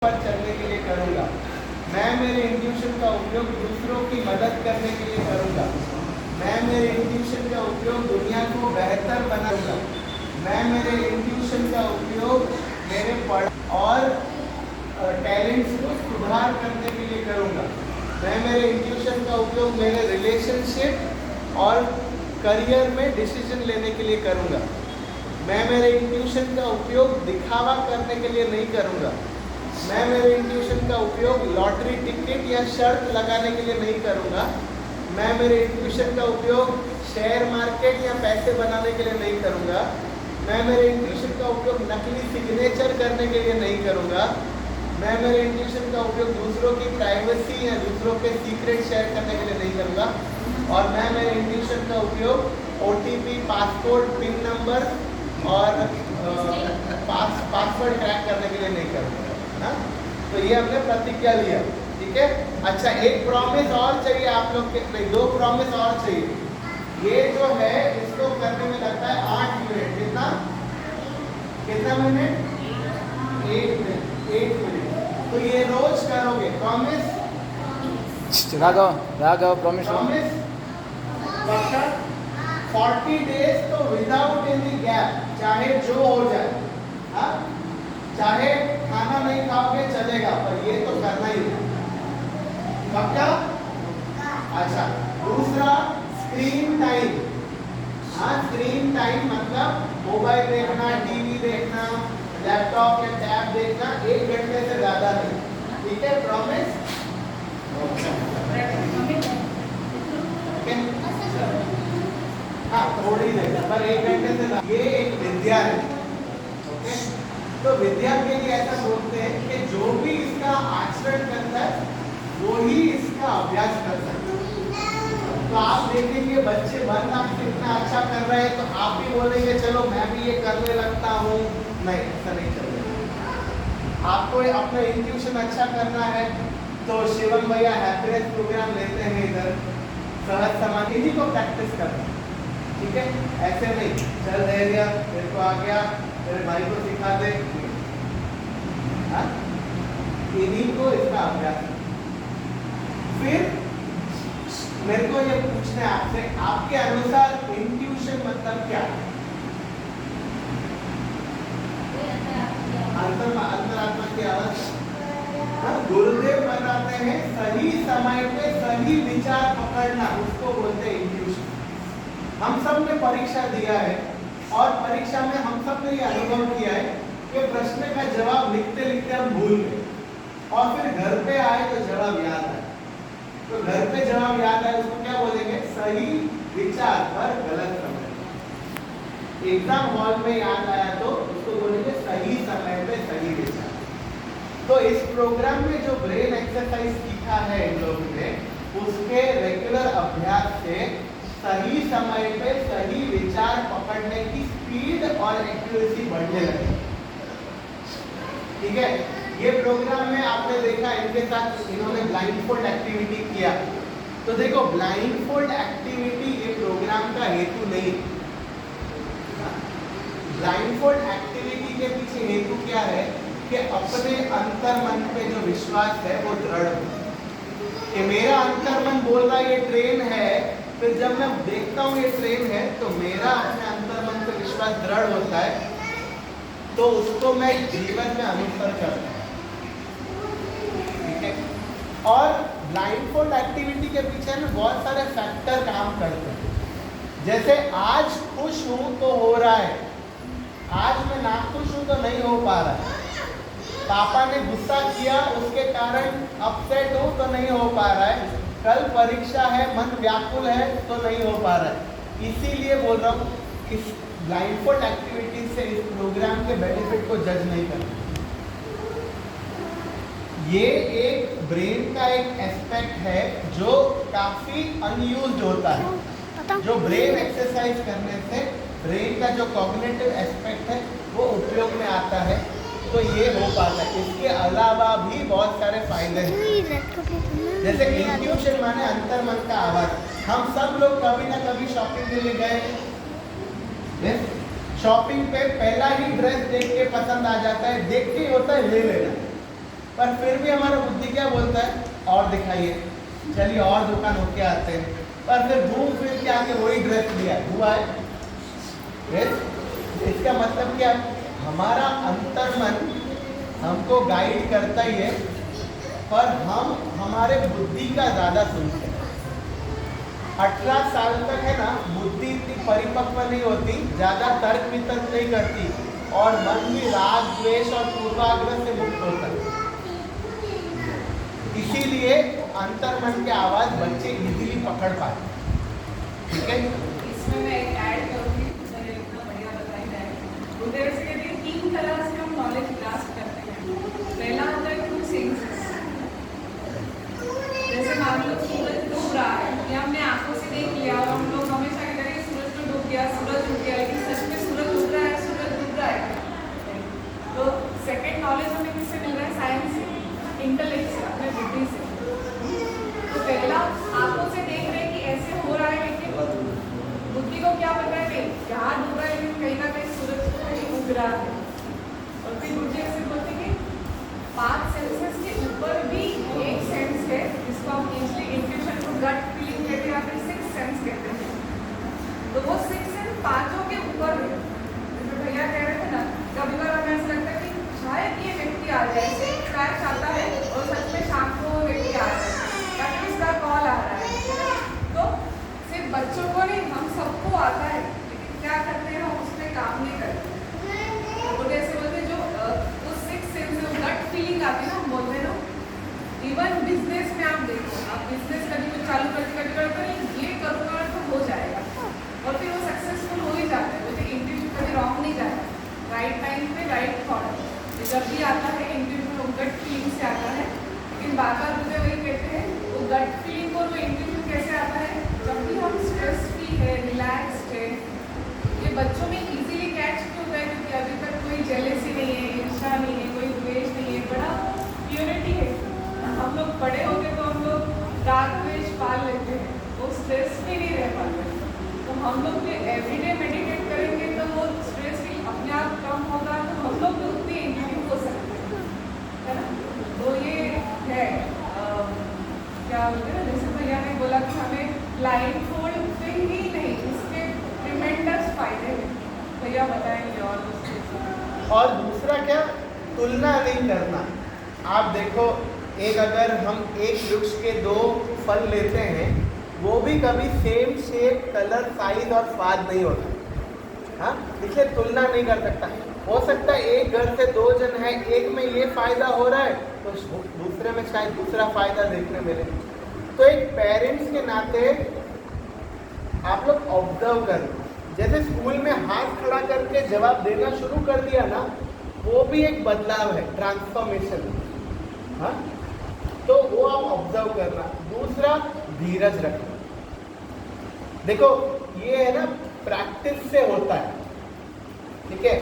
पर चलने के लिए करूँगा। मैं मेरे इंट्यूशन का उपयोग दूसरों की मदद करने के लिए करूँगा। मैं मेरे इंट्यूशन का उपयोग दुनिया को बेहतर बनाऊंगा। मैं मेरे इंट्यूशन का उपयोग मेरे पढ़ और टैलेंट्स को सुधार करने के लिए करूँगा। मैं मेरे इंट्यूशन का उपयोग मेरे रिलेशनशिप और करियर में डिसीजन लेने के लिए करूँगा। मैं मेरे इंट्यूशन का उपयोग दिखावा करने के लिए नहीं करूँगा। मैं मेरे इंट्यूशन का उपयोग लॉटरी टिकट या शर्त लगाने के लिए नहीं करूँगा। मैं मेरे इंट्यूशन का उपयोग शेयर मार्केट या पैसे बनाने के लिए नहीं करूँगा। मैं मेरे इंट्यूशन का उपयोग नकली सिग्नेचर करने के लिए नहीं करूँगा। मैं मेरे इंट्यूशन का उपयोग दूसरों की प्राइवेसी या दूसरों के सीक्रेट शेयर करने के लिए नहीं करूँगा। और मैं मेरे इंट्यूशन का उपयोग OTP, पासपोर्ट, पिन नंबर और पासवर्ड क्रैक करने के लिए नहीं करूँगा। हाँ? तो ये हमने प्रतिज्ञा लिया, ठीक है। अच्छा, एक प्रॉमिस और चाहिए आप लोग के, नहीं, 2 प्रॉमिस और चाहिए। ये जो है इसको करने में लगता है 8 मिनट। कितना मिनट? 8 मिनट। तो ये रोज करोगे, प्रॉमिस? राघव प्रॉमिस 40 डेज तो विदाउट एनी गैप, चाहे जो हो जाए। हाँ, चाहे खाना नहीं खाओगे चलेगा, पर ये तो करना ही है। पक्का? अच्छा, दूसरा स्क्रीन टाइम। हाँ, स्क्रीन टाइम मतलब मोबाइल देखना, टीवी देखना, लैपटॉप या टैब देखना 1 घंटे से ज्यादा नहीं, ठीक है। प्रॉमिस? हाँ, थोड़ी देर, पर 1 घंटे से ज्यादा। ये एक विद्या है, ओके। तो विद्या के लिए ऐसा बोलते हैं कि जो भी इसका आचरण करता है वो ही इसका अभ्यास कर सकता है। तो आप देखेंगे बच्चे 1 लाख से इतना अच्छा कर रहे हैं तो आप भी बोलेंगे चलो मैं भी ये करने लगता हूँ। नहीं, ऐसा नहीं चलेगा। आपको अपना इंट्यूशन अच्छा करना है तो शिवम भैया हैप्पीनेस प्रोग्राम लेते हैं इधर, सहज समाधि, इन्हीं को प्रैक्टिस करना, ठीक है। ऐसे नहीं चल धैर्य मेरे को आ गया, मेरे भाई को सिखा दे, हाँ? इन्हीं को इसका अभ्यास। फिर मेरे को ये पूछना है आपसे, आपके अनुसार इंट्यूशन मतलब क्या है? अंतरात्मा की आवाज। गुरुदेव बताते हैं सही समय पे सही विचार पकड़ना, उसको बोलते हैं इंट्यूशन। हम सब ने परीक्षा दिया है और परीक्षा में हम सब ने ये अनुभव किया है कि प्रश्न का जवाब लिखते लिखते हम भूल गए और फिर घर पे आए तो जवाब याद आए। तो घर पे जवाब याद आए उसको क्या बोलेंगे? सही विचार पर गलत समय। एग्जाम हॉल में याद आया तो उसको बोलेंगे सही समय पे सही विचार। तो इस प्रोग्राम में जो ब्रेन एक्सरसाइज सीखा है इन लोगों ने, उसके रेगुलर अभ्यास से सही समय पे सही विचार पकड़ने की स्पीड और एक्यूरेसी बढ़ने लगी, ठीक है। ये प्रोग्राम में आपने देखा इनके साथ इन्होंने ब्लाइंडफोल्ड एक्टिविटी किया। तो देखो, ब्लाइंडफोल्ड एक्टिविटी ये प्रोग्राम का हेतु नहीं। ब्लाइंडफोल्ड एक्टिविटी के पीछे हेतु क्या है कि अपने अंतर्मन पे जो विश्वास है वो दृढ़ हो कि मेरा अंतर्मन बोल रहा है ये ट्रेन है, फिर जब मैं देखता हूँ ये ट्रेन है तो मेरा अपने अंतर्मन पे विश्वास दृढ़ होता है, तो उसको मैं जीवन में अनुसर करता हूँ, ठीक है। और ब्लाइंडफोल्ड एक्टिविटी के पीछे में बहुत सारे फैक्टर काम करते हैं। जैसे आज खुश हूँ तो हो रहा है, आज मैं नाखुश हूँ तो नहीं हो पा रहा है। पापा ने गुस्सा किया उसके कारण अपसेट हूँ तो नहीं हो पा रहा है। कल परीक्षा है, मन व्याकुल है तो नहीं हो पा रहा है। इसीलिए बोल रहा हूँ, इस ब्लाइंडफोल्ड एक्टिविटी से इस प्रोग्राम के बेनिफिट को जज नहीं करना। ये एक ब्रेन का एक एस्पेक्ट है जो काफी अनयूज्ड होता है। जो ब्रेन एक्सरसाइज करने से ब्रेन का जो कॉग्निटिव एस्पेक्ट है वो उपयोग में आता है, तो ये हो पाता है। इसके अलावा भी बहुत सारे फायदे हैं, जैसे इंट्यूशन माने अंतर्मन का आवाज। हम सब लोग कभी ना कभी शॉपिंग के लिए गए, शॉपिंग पे पहला ही ड्रेस देख के पसंद आ जाता है, देख के होता है ले लेना, पर फिर भी हमारा बुद्धि क्या बोलता है, और दिखाइए, चलिए और दुकान होके आते हैं, पर फिर घूम फिर के आके वही ड्रेस लिया हुआ है। इसका मतलब क्या, हमारा अंतर्मन हमको गाइड करता ही है, पर हम हमारे बुद्धि का ज़्यादा सुनते हैं। 18 साल तक है ना, बुद्धि इतनी परिपक्व नहीं होती, ज़्यादा तर्क वितर्क नहीं करती, और मन भी राग द्वेष और पूर्वाग्रह से मुक्त होता है। इसीलिए अंतर्मन की आवाज़ बच्चे इजीली पकड़ पाते। ठीक है, इसमें मैं एक ऐड करूँगी, मैंने इतना बढ़िया बताया है। उधर से कहते हैं 3 तरह से हम नॉलेज ग्रास्प करते हैं। पहला होता है थ्रू सेंसेस, जैसे मान लो सूरज डूब रहा है, ये हमने आंखों से देख लिया, और हम लोग हमेशा कहते हैं सूरज तो डूब गया, सूरज डूब गया, लेकिन सच में सूरज डूब रहा है, सूरज डूब रहा है। तो सेकंड नॉलेज हमें किससे मिल रहा है, साइंस से, इंटेलेक्ट से, अपने बुद्धि से। तो पहला आंखों से देख रहे हैं कि ऐसे हो रहा है, लेकिन बुद्धि को क्या पता है कि यहाँ डूब रहा है, लेकिन कहीं ना कहीं सूरज कहीं उग रहा है। और फिर बुद्धि ऐसे बोलते कि 5 सेंसेस के ऊपर भी एक सेंस है, जिसको हम इजली इंट्यूशन को गट फीलिंग कहते हैं, या फिर 6 सेंस कहते हैं। तो वो 6 सेंस 5 के ऊपर है। जैसे भैया कह रहे थे ना, कभी बार हमें ऐसा लगता है कि शायद ये व्यक्ति आ जाए, ऐसे फ्लैश आता है और सच में शाम को वो व्यक्ति आ रहा है, या फिर उसका कॉल आ रहा है। तो सिर्फ बच्चों को नहीं, हम सबको आता है, लेकिन क्या करते हैं, हम उस पर काम नहीं करते। वो जैसे बोलते जो उस 6 सेंस से गट फीलिंग आती है ना, हम बोलते हैं ना, इवन बिजनेस में आप देखो, आप बिजनेस कभी कुछ चालू करके ये करूँगा तो हो जाएगा, और फिर वो सक्सेसफुल हो ही जाता है। मुझे इंट्यूशन कभी रॉन्ग नहीं जाता, राइट टाइम पे राइट थॉट जब भी आता है, इंट्यूशन वो गट फीलिंग से आता है। लेकिन बार बार मुझे वही कहते हैं, वो गट फीलिंग और वो इंट्यूशन कैसे आता है, जब भी हम स्ट्रेस फ्री है, रिलैक्सड है। ये बच्चों में इजीली कैच क्यों होता है, क्योंकि अभी तक कोई जेलेसी नहीं है, ईर्ष्या नहीं है, कोई द्वेष नहीं है, बड़ा प्योरिटी है। हम लोग बड़े होते तो हम लोग राग द्वेष पाल लेते हैं, वो स्ट्रेस फ्री नहीं रह पाते। तो हम लोग भी एवरीडे मेडिटेट करेंगे तो वो स्ट्रेस भी अपने आप कम होगा, तो हम लोग भी उतने इंट्यूटिव हो सकते हैं, है ना। तो ये है क्या बोलते हैं, जैसे भैया ने बोला कि हमें ब्लाइंड फोल्ड से ही नहीं, इसके ट्रिमेंडस फायदे हैं। भैया बताएंगे और दूसरा क्या, तुलना नहीं करना। आप देखो, एक अगर हम एक वृक्ष के 2 फल लेते हैं, वो भी कभी सेम शेप, कलर, साइज और स्वाद नहीं होता। हाँ, इसलिए तुलना नहीं कर सकता। हो सकता है एक घर से 2 जन है, एक में ये फायदा हो रहा है तो दूसरे में शायद दूसरा फायदा देखने मिले। तो एक पेरेंट्स के नाते आप लोग ऑब्जर्व करें। जैसे स्कूल में हाथ खड़ा करके जवाब देना शुरू कर दिया ना, वो भी एक बदलाव है, ट्रांसफॉर्मेशन। हाँ, तो वो आप ऑब्जर्व करना। दूसरा, धीरज रखना। देखो, ये है ना, प्रैक्टिस से होता है। ठीक है,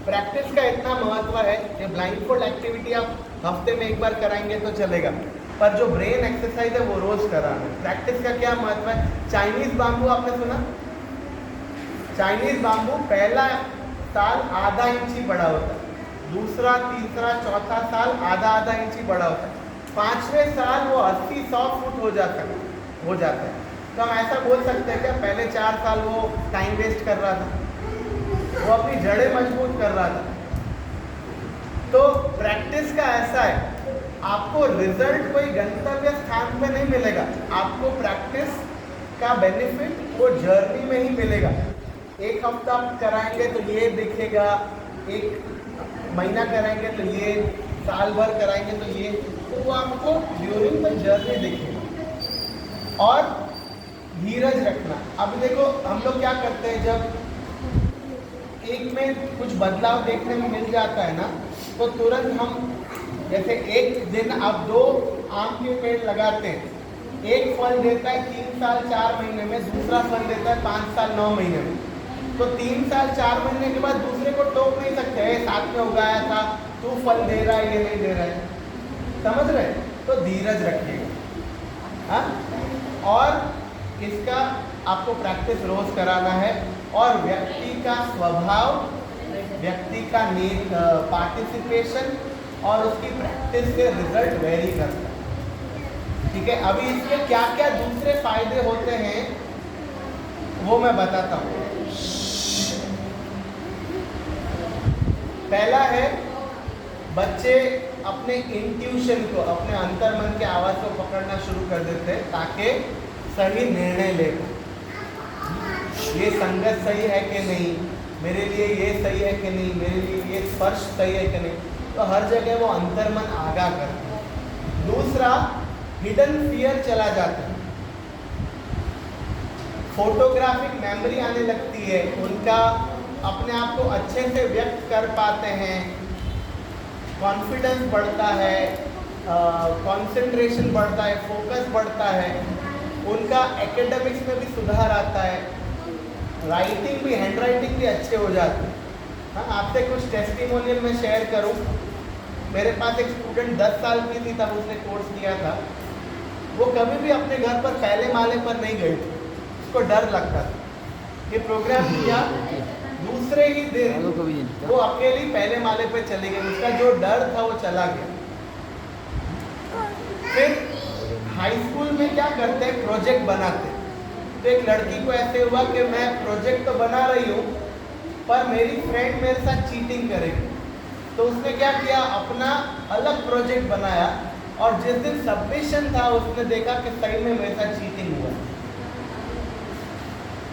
प्रैक्टिस का इतना महत्व है कि ब्लाइंडफोल्ड एक्टिविटी आप हफ्ते में 1 बार कराएंगे तो चलेगा, पर जो ब्रेन एक्सरसाइज है वो रोज कराना है। प्रैक्टिस का क्या महत्व है, चाइनीज बाम्बू आपने सुना, चाइनीज बाम्बू पहला साल आधा इंच ही बड़ा होता है, दूसरा, तीसरा, चौथा साल आधा इंच ही बड़ा होता है, 5वें साल वो 80-100 फुट हो जाता है। तो हम ऐसा बोल सकते हैं क्या, पहले 4 साल वो टाइम वेस्ट कर रहा था, वो अपनी जड़ें मजबूत कर रहा था। तो प्रैक्टिस का ऐसा है, आपको रिजल्ट कोई गंतव्य स्थान पे नहीं मिलेगा, आपको प्रैक्टिस का बेनिफिट वो जर्नी में ही मिलेगा। 1 हफ्ता कराएंगे तो ये दिखेगा, 1 महीना कराएंगे तो ये, साल भर कराएंगे तो ये, तो वो आपको ड्यूरिंग द जर्नी दिखेगा। और धीरज रखना। अब देखो, हम लोग क्या करते हैं, जब एक में कुछ बदलाव देखने में मिल जाता है ना, तो तुरंत हम, जैसे एक दिन आप 2 आम के पेड़ लगाते हैं, एक फल देता है 3 साल 4 महीने में, दूसरा फल देता है 5 साल 9 महीने में। तो 3 साल 4 महीने के बाद दूसरे को टोक नहीं सकते, साथ में उगाया था, तू फल दे रहा है, ये नहीं दे रहा है, समझ रहे। तो धीरज रखिएगा। हाँ, और इसका आपको प्रैक्टिस रोज कराना है। और व्यक्ति का स्वभाव, व्यक्ति का पार्टिसिपेशन और उसकी प्रैक्टिस से रिजल्ट वेरी करता है। ठीक है, अभी इसके क्या क्या दूसरे फायदे होते हैं वो मैं बताता हूँ। पहला है, बच्चे अपने इंट्यूशन को, अपने अंतर्मन के आवाज को पकड़ना शुरू कर देते हैं ताकि सही निर्णय ले पाए। ये संगत सही है कि नहीं, मेरे लिए ये सही है कि नहीं, मेरे लिए ये स्पर्श सही है कि नहीं, तो हर जगह वो अंतर्मन आगाह करता है। दूसरा, हिडन फियर चला जाता है, फोटोग्राफिक मेमोरी आने लगती है, उनका अपने आप को अच्छे से व्यक्त कर पाते हैं, कॉन्फिडेंस बढ़ता है, कंसंट्रेशन बढ़ता है, फोकस बढ़ता है, उनका एकेडमिक्स में भी सुधार आता है, राइटिंग भी, हैंड राइटिंग भी अच्छे हो जाते हैं। हाँ, आपसे कुछ टेस्टिमोनियल मैं शेयर करूं। मेरे पास एक स्टूडेंट 10 साल की थी तब उसने कोर्स किया था। वो कभी भी अपने घर पर पहले माले पर नहीं गई थी, उसको डर लगता था। ये प्रोग्राम किया, दूसरे ही दिन वो अकेली पहले माले पे चली गई, उसका जो डर था वो चला गया। फिर हाई स्कूल में क्या करते हैं, प्रोजेक्ट बनाते हैं। तो एक लड़की को ऐसे हुआ कि मैं प्रोजेक्ट तो बना रही हूँ पर मेरी फ्रेंड मेरे साथ चीटिंग करेगी, तो उसने क्या किया, अपना अलग प्रोजेक्ट बनाया और जिस दिन सबमिशन था उसने देखा कि सही में मेरे साथ चीटिंग हुआ।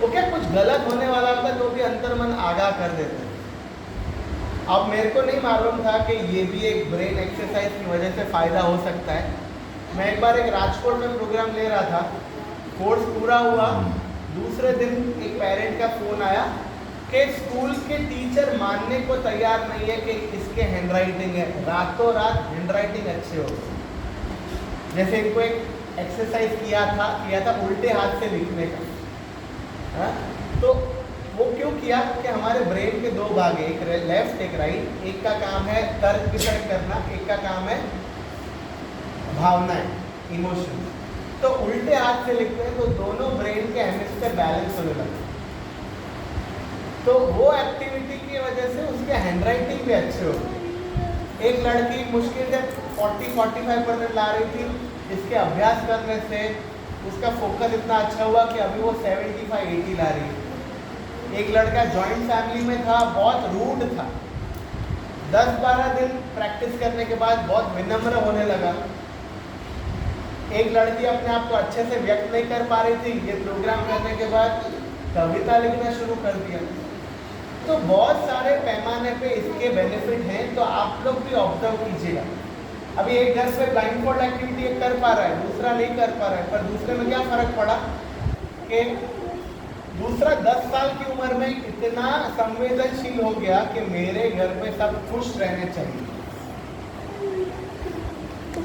वो क्या कुछ गलत होने वाला होता तो भी अंतर्मन आगाह कर देते। अब मेरे को नहीं मालूम था कि ये भी एक ब्रेन एक्सरसाइज की वजह से फ़ायदा हो सकता है। मैं एक बार एक राजकोट में प्रोग्राम ले रहा था, कोर्स पूरा हुआ, दूसरे दिन एक पेरेंट का फ़ोन आया कि स्कूल के टीचर मानने को तैयार नहीं है कि इसके हैंड राइटिंग है, रातों रात हैंड राइटिंग अच्छे हो गए। जैसे इनको एक एक्सरसाइज किया था उल्टे हाथ से लिखने का। हाँ? तो वो क्यों किया कि हमारे ब्रेन के दो भाग हैं, एक लेफ्ट एक राइट, एक का काम है तर्क वितर्क करना, एक का काम है भावनाएं, इमोशन। तो उल्टे हाथ से लिखते हैं तो दोनों ब्रेन के हेमिस्फीयर बैलेंस होने लगते हैं। तो वो एक्टिविटी की वजह से उसके हैंड राइटिंग भी अच्छे हो गए। एक लड़की मुश्किल से 40-45% ला रही थी, इसके अभ्यास करने से उसका फोकस इतना अच्छा हुआ कि अभी वो 75-80 ला रही है। एक लड़का जॉइंट फैमिली में था, बहुत रूड था, 10-12 दिन प्रैक्टिस करने के बाद बहुत विनम्र होने लगा। एक लड़की अपने आप को अच्छे से व्यक्त नहीं कर पा रही थी, ये प्रोग्राम करने के बाद कविता लिखना शुरू कर दिया। तो बहुत सारे पैमाने पे इसके बेनिफिट हैं, तो आप लोग भी ऑब्जर्व कीजिएगा। अभी एक घर पे ब्लाइंड फोल्ड एक्टिविटी एक कर पा रहा है, दूसरा नहीं कर पा रहा है, पर दूसरे में क्या फर्क पड़ा कि दूसरा 10 साल की उम्र में इतना संवेदनशील हो गया कि मेरे घर में सब खुश रहने चाहिए,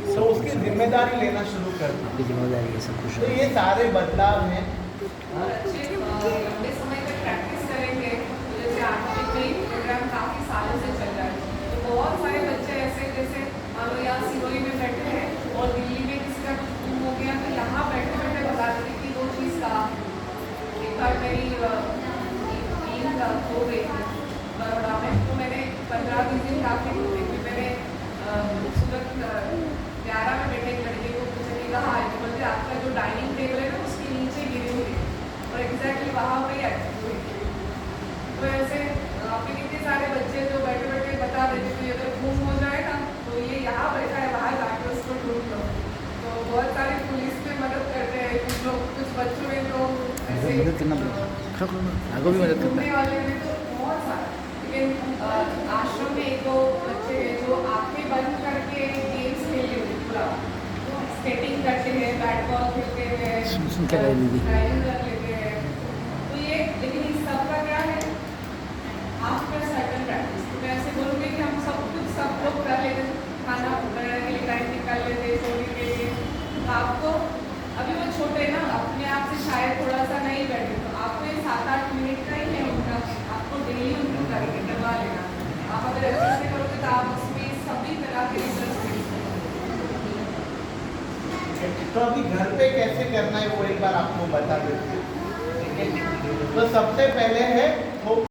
तो उसकी जिम्मेदारी लेना शुरू कर दी। तो ये सारे बदलाव हैं। अच्छे लंबे समय तक प्रैक्टिस करेंगे, जैसे आपके कई प्रोग्राम काफ़ी सालों से चल रहा है, तो बहुत सारे बच्चे ऐसे, जैसे मान लो यहाँ सिरोही में बैठे हैं और दिल्ली में किसी का कुछ गुम हो गया, तो यहाँ बैठे बैठे बता देते कि वो चीज़ का एक बार मेरी टीम हो गई थी बड़ौदा में, तो मैंने 15-20 दिन काफ़ी होते, फिर मैंने सूरत 11 में बैठे एक लड़के को पूछा कि कहाँ है, तो बोलते आपका जो डाइनिंग टेबल है ना उसके नीचे गिरी हुई है, और एग्जैक्टली वहाँ पर ही एक्टिव हुई थी। तो ऐसे आपके कितने सारे बच्चे जो बैठे बैठे बता देते कि अगर गुम हो जाए ना तो ये यहाँ बैठा है, वहाँ जाकर उसको ढूंढ लो। तो बहुत सारे पुलिस में मदद करते हैं, कुछ लोग, कुछ बच्चों में तो ऐसे घूमने वाले में तो बहुत सारा। लेकिन आश्रम में एक दो बच्चे हैं जो आंखें बंद करके गेम्स खेलते हैं, पूरा स्केटिंग करते हैं, बैट बॉल खेलते हैं, ड्राइविंग कर लेते हैं। तो ये, लेकिन इस सब का क्या है, आफ्टर सर्टन प्रैक्टिस। तो मैं ऐसे बोलूँगी कि हम सब कुछ सब लोग कर लेते, खाना बनाने के लिए टाइम निकाल लेते, सोने के लिए। तो आपको अभी वो छोटे ना, अपने आप से शायद थोड़ा सा नहीं बैठे, तो आपको ये 7-8 मिनट का ही है उनका, आपको डेली उनको करके करवा लेना। आप अगर अच्छे से करोगे तो आप उसमें सभी तरह के रिजल्ट देख सकते हो। तो अभी घर पे कैसे करना है वो एक बार आपको बता देते हैं। ठीक है, तो सबसे पहले है